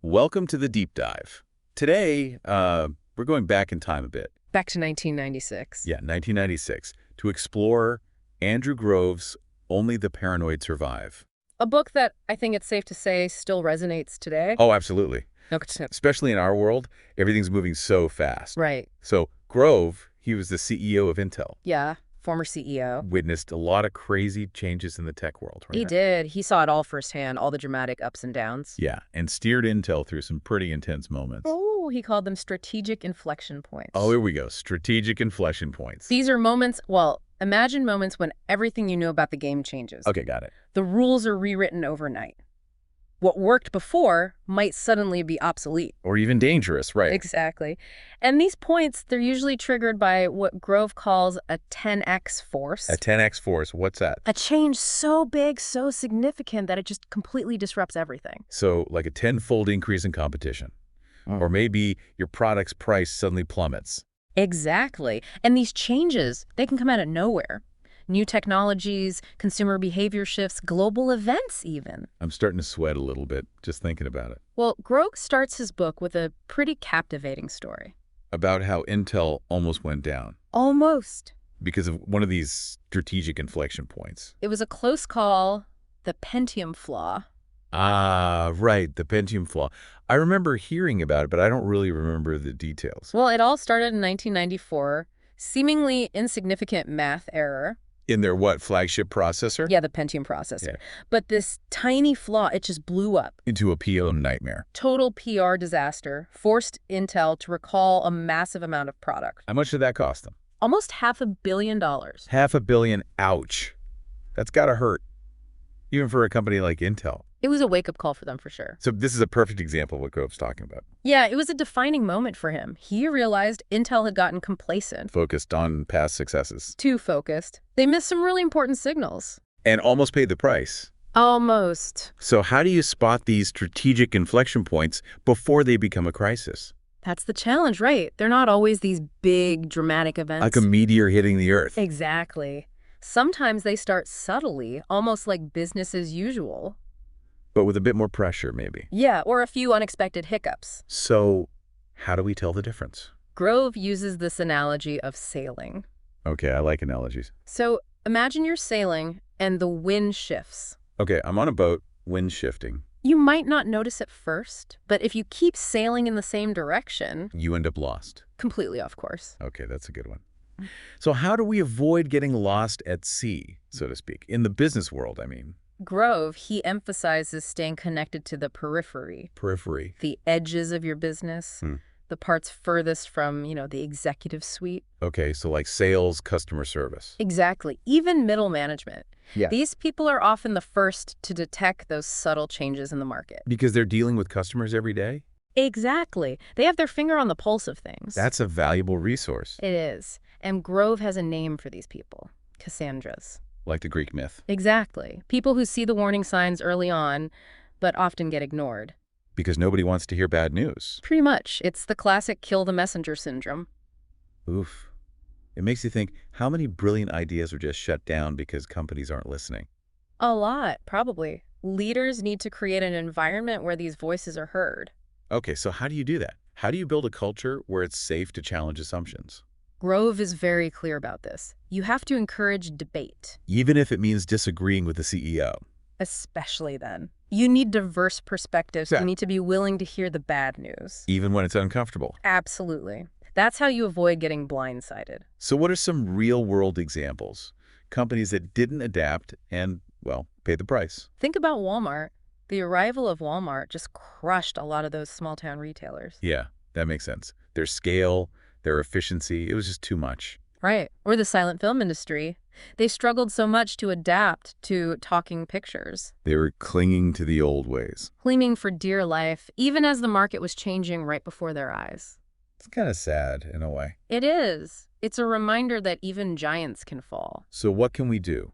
Welcome to the deep dive. Today, we're going back in time a bit. Back to 1996. Yeah, 1996, to explore Andrew Grove's Only the Paranoid Survive. A book that I think it's safe to say still resonates today. Oh, absolutely. Okay. Especially in our world, everything's moving so fast. Right. So Grove, he was the CEO of Intel. Yeah. Former CEO. Witnessed a lot of crazy changes in the tech world, right? He did. He saw it all firsthand, all the dramatic ups and downs. Yeah, and steered Intel through some pretty intense moments. Oh, he called them strategic inflection points. Oh, here we go. Strategic inflection points. These are moments, well, imagine moments when everything you know about the game changes. Okay, got it. The rules are rewritten overnight. What worked before might suddenly be obsolete. Or even dangerous, right? Exactly. And these points, they're usually triggered by what Grove calls a 10x force. A 10x force, what's that? A change so big, so significant that it just completely disrupts everything. So like a 10-fold increase in competition. Or maybe your product's price suddenly plummets. Exactly. And these changes, they can come out of nowhere. New technologies, consumer behavior shifts, global events even. I'm starting to sweat a little bit just thinking about it. Well, Grove starts his book with a pretty captivating story. About how Intel almost went down. Almost. Because of one of these strategic inflection points. It was a close call, the Pentium flaw. Ah, right, the Pentium flaw. I remember hearing about it, but I don't really remember the details. Well, it all started in 1994, seemingly insignificant math error. In their what, flagship processor? Yeah, the Pentium processor. Yeah. But this tiny flaw, it just blew up. Into a PO nightmare. Total PR disaster, forced Intel to recall a massive amount of product. How much did that cost them? Almost $500 million. $500 million, ouch. That's gotta hurt. Even for a company like Intel. It was a wake-up call for them, for sure. So this is a perfect example of what Grove's talking about. Yeah, it was a defining moment for him. He realized Intel had gotten complacent. Focused on past successes. Too focused. They missed some really important signals. And almost paid the price. Almost. So how do you spot these strategic inflection points before they become a crisis? That's the challenge, right? They're not always these big, dramatic events. Like a meteor hitting the Earth. Exactly. Sometimes they start subtly, almost like business as usual. But with a bit more pressure, maybe. Yeah, or a few unexpected hiccups. So how do we tell the difference? Grove uses this analogy of sailing. Okay, I like analogies. So imagine you're sailing and the wind shifts. Okay, I'm on a boat, wind shifting. You might not notice at first, but if you keep sailing in the same direction... You end up lost. Completely off course. Okay, that's a good one. So how do we avoid getting lost at sea, so to speak? In the business world, I mean. Grove, he emphasizes staying connected to the periphery. Periphery. The edges of your business. The parts furthest from, the executive suite. Okay, so like sales, customer service. Exactly. Even middle management. Yeah. These people are often the first to detect those subtle changes in the market. Because they're dealing with customers every day? Exactly. They have their finger on the pulse of things. That's a valuable resource. It is. And Grove has a name for these people. Cassandras. Like the Greek myth. Exactly. People who see the warning signs early on, but often get ignored. Because nobody wants to hear bad news. Pretty much. It's the classic kill the messenger syndrome. Oof. It makes you think, how many brilliant ideas are just shut down because companies aren't listening? A lot, probably. Leaders need to create an environment where these voices are heard. Okay, so how do you do that? How do you build a culture where it's safe to challenge assumptions? Grove is very clear about this. You have to encourage debate. Even if it means disagreeing with the CEO. Especially then. You need diverse perspectives. Yeah. You need to be willing to hear the bad news. Even when it's uncomfortable. Absolutely. That's how you avoid getting blindsided. So what are some real-world examples? Companies that didn't adapt and, well, paid the price. Think about Walmart. The arrival of Walmart just crushed a lot of those small-town retailers. Yeah, that makes sense. Their scale, their efficiency, it was just too much. Right. Or the silent film industry. They struggled so much to adapt to talking pictures. They were clinging to the old ways. Clinging for dear life, even as the market was changing right before their eyes. It's kind of sad, in a way. It is. It's a reminder that even giants can fall. So what can we do?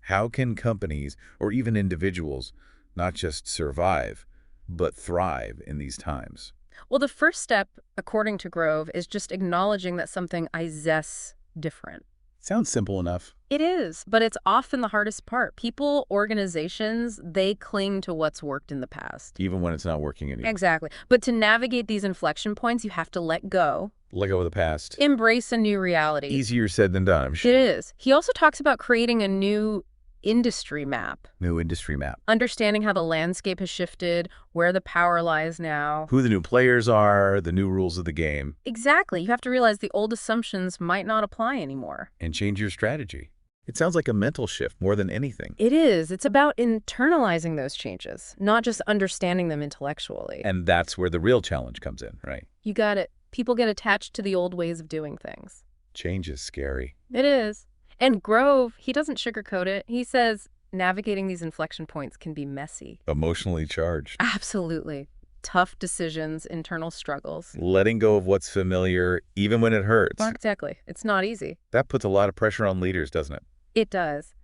How can companies, or even individuals, not just survive, but thrive in these times? Well, the first step, according to Grove, is just acknowledging that something is different. Sounds simple enough. It is, but it's often the hardest part. People, organizations, they cling to what's worked in the past. Even when it's not working anymore. Exactly. But to navigate these inflection points, you have to let go, Let go of the past. embrace a new reality. Easier said than done, I'm It sure. is. He also talks about creating a new industry map, New industry map. understanding how the landscape has shifted, where the power lies now. Who the new players are, the new rules of the game, Exactly. You have to realize the old assumptions might not apply anymore. and change your strategy. It sounds like a mental shift more than anything. It is. It's about internalizing those changes, not just understanding them intellectually. And that's where the real challenge comes in, right? You got it. People get attached to the old ways of doing things. Change is scary. It is. And Grove, he doesn't sugarcoat it. He says navigating these inflection points can be messy. Emotionally charged. Absolutely. Tough decisions, internal struggles. Letting go of what's familiar, even when it hurts. Exactly. It's not easy. That puts a lot of pressure on leaders, doesn't it? It does.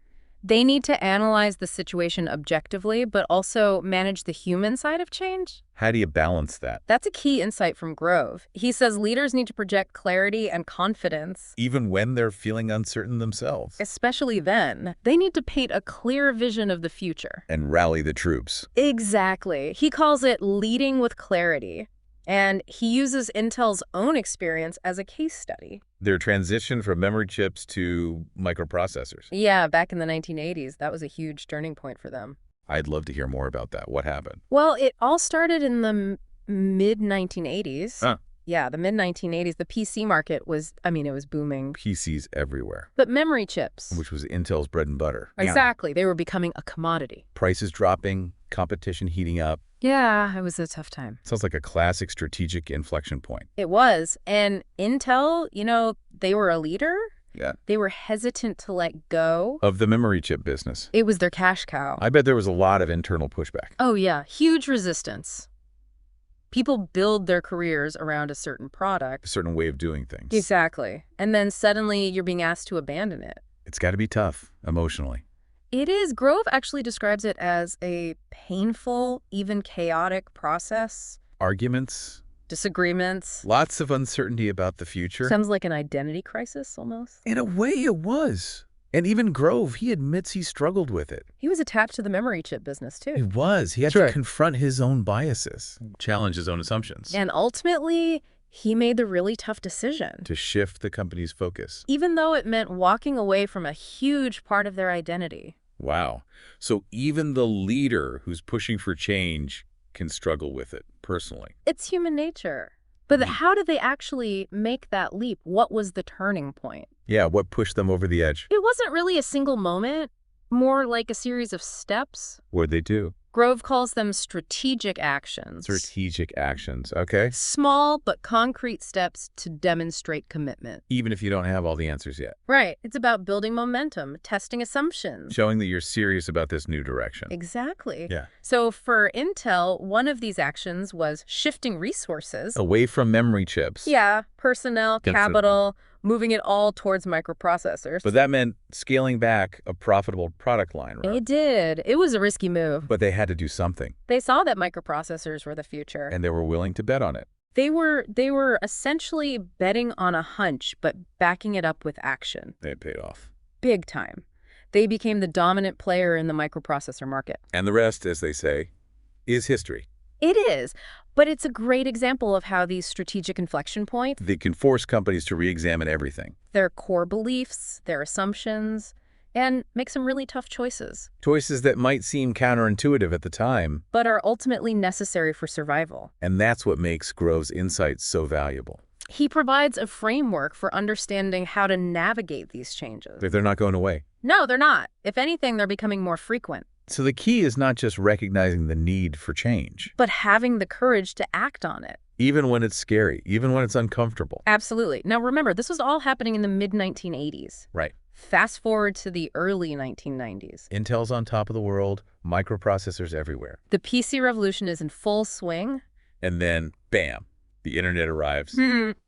They need to analyze the situation objectively, but also manage the human side of change. How do you balance that? That's a key insight from Grove. He says leaders need to project clarity and confidence. Even when they're feeling uncertain themselves. Especially then, they need to paint a clear vision of the future. And rally the troops. Exactly. He calls it leading with clarity. And he uses Intel's own experience as a case study. Their transition from memory chips to microprocessors. Yeah, back in the 1980s, that was a huge turning point for them. I'd love to hear more about that. What happened? Well, it all started in the mid-1980s. Huh. Yeah, the mid-1980s. The PC market was, it was booming. PCs everywhere. But memory chips. Which was Intel's bread and butter. Exactly. They were becoming a commodity. Prices dropping, competition heating up. Yeah, it was a tough time. Sounds like a classic strategic inflection point. It was. And Intel, they were a leader. Yeah. They were hesitant to let go. Of the memory chip business. It was their cash cow. I bet there was a lot of internal pushback. Oh, yeah. Huge resistance. People build their careers around a certain product. A certain way of doing things. Exactly. And then suddenly you're being asked to abandon it. It's got to be tough, emotionally. It is. Grove actually describes it as a painful, even chaotic process. Arguments. Disagreements. Lots of uncertainty about the future. Sounds like an identity crisis, almost. In a way, it was. And even Grove, he admits he struggled with it. He was attached to the memory chip business, too. It was. He had to confront his own biases, challenge his own assumptions. And ultimately, he made the really tough decision. To shift the company's focus. Even though it meant walking away from a huge part of their identity. Wow. So even the leader who's pushing for change can struggle with it personally. It's human nature. But how did they actually make that leap? What was the turning point? Yeah, what pushed them over the edge? It wasn't really a single moment, more like a series of steps. What'd they do? Grove calls them strategic actions. Strategic actions, okay. Small but concrete steps to demonstrate commitment. Even if you don't have all the answers yet. Right. It's about building momentum, testing assumptions. Showing that you're serious about this new direction. Exactly. Yeah. So for Intel, one of these actions was shifting resources. Away from memory chips. Yeah, personnel, capital, moving it all towards microprocessors. But that meant scaling back a profitable product line, right? It did. It was a risky move. But they had to do something. They saw that microprocessors were the future. And they were willing to bet on it. They were essentially betting on a hunch, but backing it up with action. They paid off. Big time. They became the dominant player in the microprocessor market. And the rest, as they say, is history. It is, but it's a great example of how these strategic inflection points, They can force companies to re-examine everything. their core beliefs, their assumptions, and make some really tough choices, Choices that might seem counterintuitive at the time. but are ultimately necessary for survival. And that's what makes Grove's insights so valuable. He provides a framework for understanding how to navigate these changes. They're not going away. No, they're not. If anything, they're becoming more frequent. So the key is not just recognizing the need for change. But having the courage to act on it. Even when it's scary, even when it's uncomfortable. Absolutely. Now remember, this was all happening in the mid-1980s. Right. Fast forward to the early 1990s. Intel's on top of the world, microprocessors everywhere. The PC revolution is in full swing. And then, bam, the internet arrives.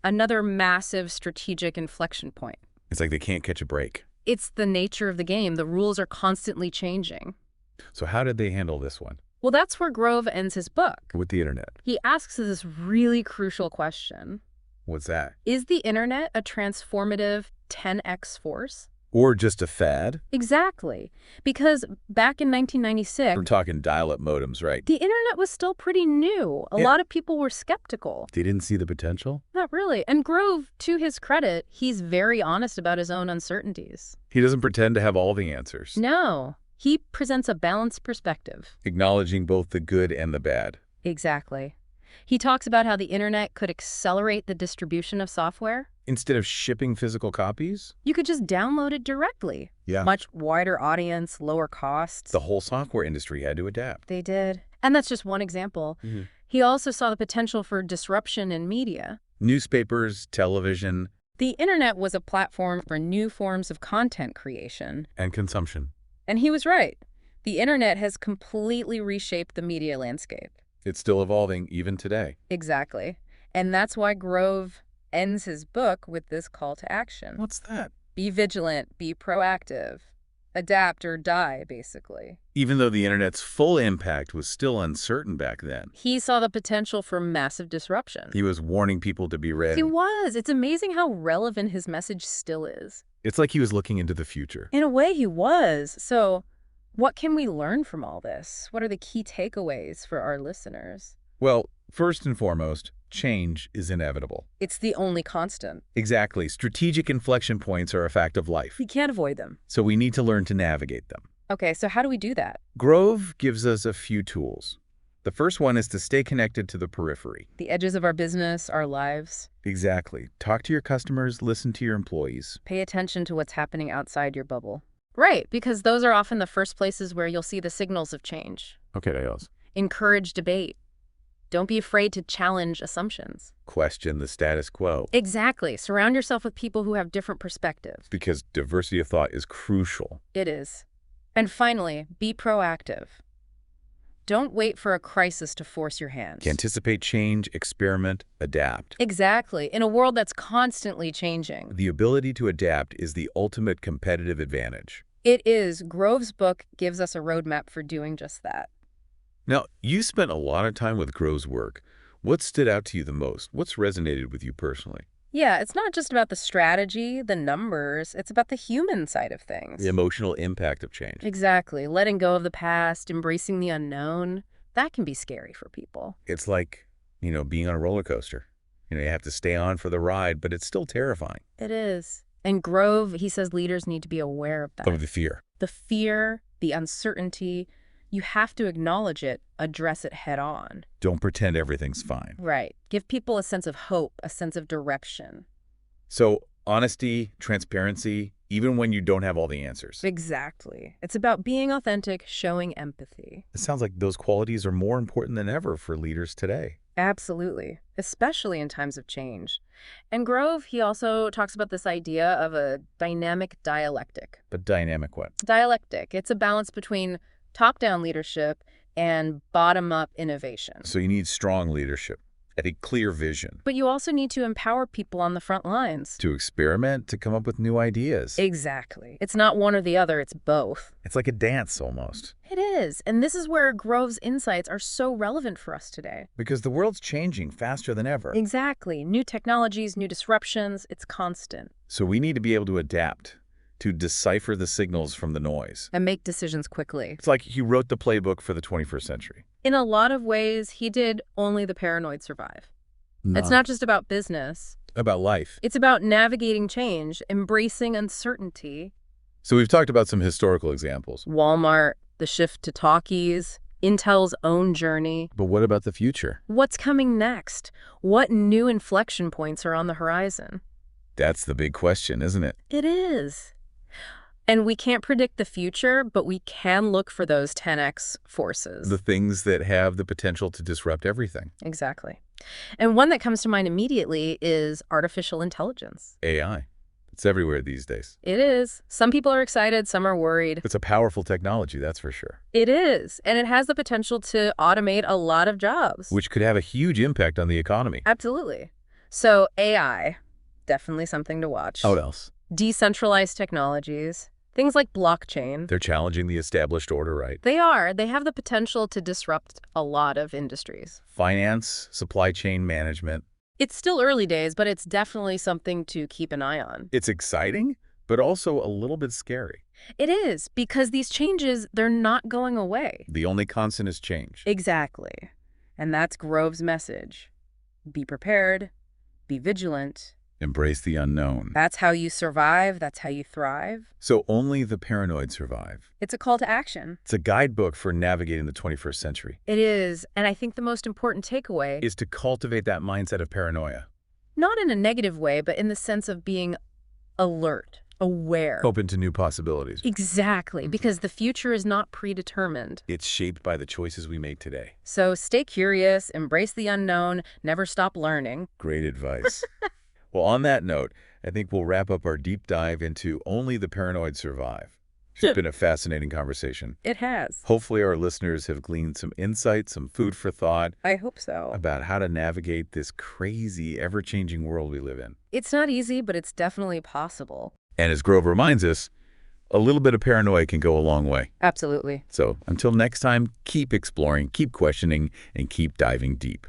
Another massive strategic inflection point. It's like they can't catch a break. It's the nature of the game. The rules are constantly changing. So how did they handle this one? Well, that's where Grove ends his book. With the internet. He asks this really crucial question. What's that? Is the internet a transformative 10x force? Or just a fad? Exactly. Because back in We're 1996, talking dial-up modems, right? the internet was still pretty new. A Yeah. lot of people were skeptical. They didn't see the potential? Not really. And Grove, to his credit, he's very honest about his own uncertainties. He doesn't pretend to have all the answers, No, he presents a balanced perspective. acknowledging both the good and the bad. Exactly. He talks about how the internet could accelerate the distribution of software. Instead of shipping physical copies? You could just download it directly. Yeah. Much wider audience, lower costs. The whole software industry had to adapt. They did. And that's just one example. He also saw the potential for disruption in media. Newspapers, television, The internet was a platform for new forms of content creation. and consumption. And he was right. The internet has completely reshaped the media landscape. It's still evolving even today. Exactly. And that's why Grove ends his book with this call to action. What's that? Be vigilant, be proactive, adapt or die, basically. Even though the internet's full impact was still uncertain back then, He saw the potential for massive disruption. he was warning people to be ready. He was. It's amazing how relevant his message still is. It's like he was looking into the future. In a way, he was. So, what can we learn from all this? What are the key takeaways for our listeners? Well, first and foremost, change is inevitable. It's the only constant. Exactly. Strategic inflection points are a fact of life, We can't avoid them. so we need to learn to navigate them. Okay, so how do we do that? Grove gives us a few tools. The first one is to stay connected to the periphery. The edges of our business, our lives. Exactly. Talk to your customers, listen to your employees. Pay attention to what's happening outside your bubble. Right, because those are often the first places where you'll see the signals of change. Okay, Dios. Encourage debate. Don't be afraid to challenge assumptions. Question the status quo, Exactly. Surround yourself with people who have different perspectives. because diversity of thought is crucial. It is. And finally, be proactive. Don't wait for a crisis to force your hand. Anticipate change, experiment, adapt. Exactly. In a world that's constantly changing. The ability to adapt is the ultimate competitive advantage. It is. Grove's book gives us a roadmap for doing just that. Now, you spent a lot of time with Grove's work. What stood out to you the most? What's resonated with you personally? Yeah, it's not just about the strategy, the numbers. It's about the human side of things. The emotional impact of change. Exactly. Letting go of the past, embracing the unknown. That can be scary for people. It's like, being on a roller coaster. You have to stay on for the ride, but it's still terrifying. It is. And Grove, he says leaders need to be aware of that. Of the fear. The fear, the uncertainty, you have to acknowledge it, address it head on. Don't pretend everything's fine. Right. Give people a sense of hope, a sense of direction. So, honesty, transparency, even when you don't have all the answers. Exactly. It's about being authentic, showing empathy. It sounds like those qualities are more important than ever for leaders today. Absolutely, especially in times of change. And Grove, he also talks about this idea of a dynamic dialectic. But dynamic what? Dialectic, it's a balance between top-down leadership and bottom-up innovation. So you need strong leadership, a clear vision, But you also need to empower people on the front lines. to experiment, to come up with new ideas. Exactly. It's not one or the other, it's both. It's like a dance almost. It is. And this is where Grove's insights are so relevant for us today. Because the world's changing faster than ever. Exactly. New technologies, new disruptions, it's constant. So we need to be able to adapt, to decipher the signals from the noise. And make decisions quickly. It's like he wrote the playbook for the 21st century. In a lot of ways, he did only the paranoid survive. It's not just about business. About life. It's about navigating change, embracing uncertainty. So we've talked about some historical examples. Walmart, the shift to talkies, Intel's own journey. But what about the future? What's coming next? What new inflection points are on the horizon? That's the big question, isn't it? It is. And we can't predict the future, but we can look for those 10x forces. The things that have the potential to disrupt everything. Exactly. And one that comes to mind immediately is artificial intelligence. AI. It's everywhere these days. It is. Some people are excited, some are worried. It's a powerful technology, that's for sure. It is. And it has the potential to automate a lot of jobs. Which could have a huge impact on the economy. Absolutely. So AI, definitely something to watch. What else? Decentralized technologies, things like blockchain. They're challenging the established order, right? They are. They have the potential to disrupt a lot of industries. Finance, supply chain management. It's still early days, but it's definitely something to keep an eye on. It's exciting, but also a little bit scary. It is, because these changes, they're not going away. The only constant is change. Exactly. And that's Grove's message. Be prepared, be vigilant. Embrace the unknown. That's how you survive, that's how you thrive. So only the paranoid survive. It's a call to action. It's a guidebook for navigating the 21st century. It is, and I think the most important takeaway Is to cultivate that mindset of paranoia. not in a negative way, but in the sense of being alert, aware. Open to new possibilities. Exactly, because the future is not predetermined. It's shaped by the choices we make today. So stay curious, embrace the unknown, never stop learning. Great advice. Well, on that note, I think we'll wrap up our deep dive into Only the Paranoid Survive. It's been a fascinating conversation. It has. Hopefully our listeners have gleaned some insight, some food for thought I hope so. about how to navigate this crazy, ever-changing world we live in. It's not easy, but it's definitely possible. And as Grove reminds us, a little bit of paranoia can go a long way. Absolutely. So until next time, keep exploring, keep questioning, and keep diving deep.